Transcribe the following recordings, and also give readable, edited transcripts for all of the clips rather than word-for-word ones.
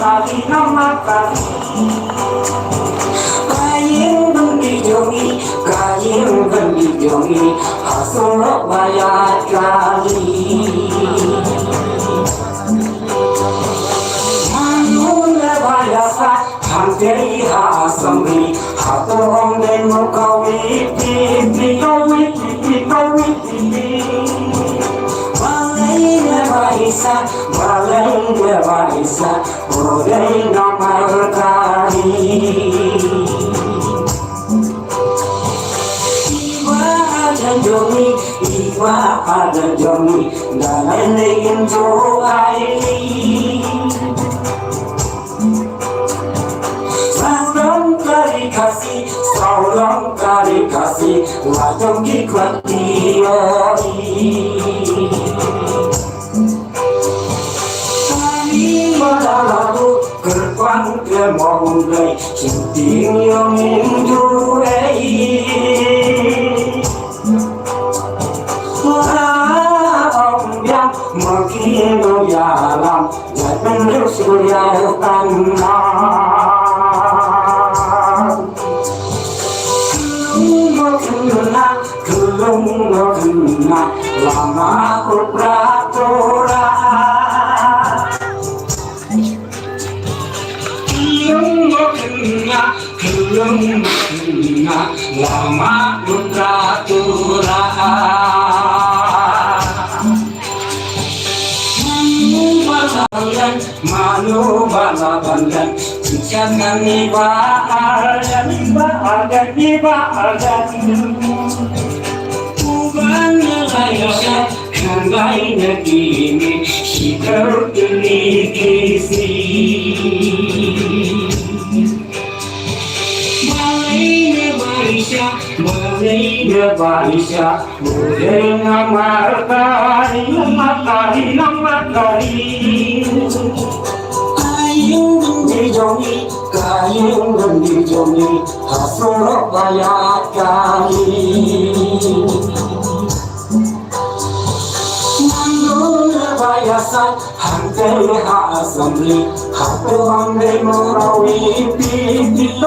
kali nama kali kain bendijongi hasil bayar kali manusia bayasa hampir hasamri hatong demo kawi pipi Balainya baisa Bodai nomor kali Iwa ada jomi Dan lain joai Saudang kali kasih Lajong iklat dioi lalu gerbang kemulai cinting yang induai orang yang mengkino yalam dan surya tanah kelung lama peraturan kelung lama peraturan manu balabangan jangan ibadah Tuhan Malaysia kembali negeri sikap delegasi Malaysia boleh nama kali Kayung bendijongi hasil bayar kali Mandunya bayasan hantai hasamli hatu hamdai murawi pipi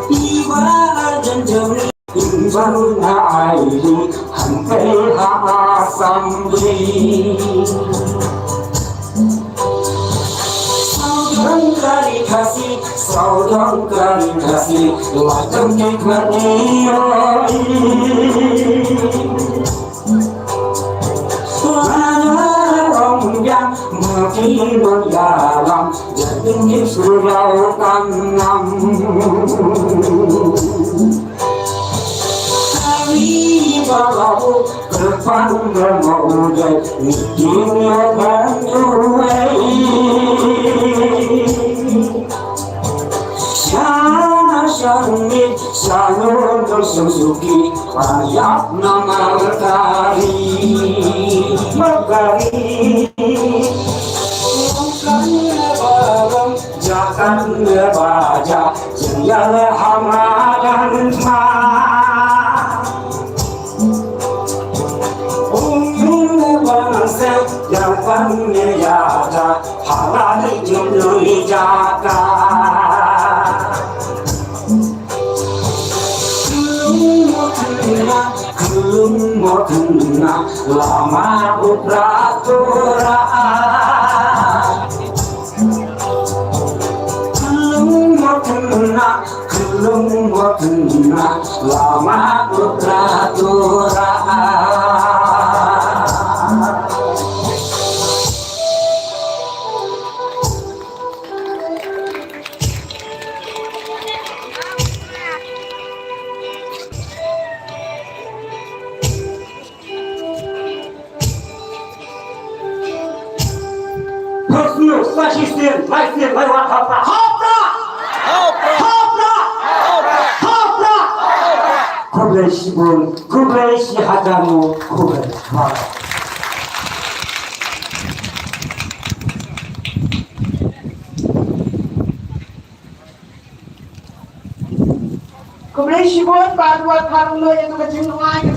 Iwa janjami Inbaruna airi hantai hasamli Saudang kali kasih Lajang hikmat nioi Orang yang makin mendalam Jadi surau tanam Kali balau Depan bermaudah Nikinya banduai Syarni Sanur Suzuki Rakyat nama Megari Bukan barang Jangan baca Jaya hamadan bangsa Jangan nyata Halal jumlah jaka Kelung kena lama peraturan Kelung kena lama peraturan Fascistin, laistin, lewat hopra, Kublai bun, kublai hadamu, kublai. Kublai bun, baduat harulo yang kecil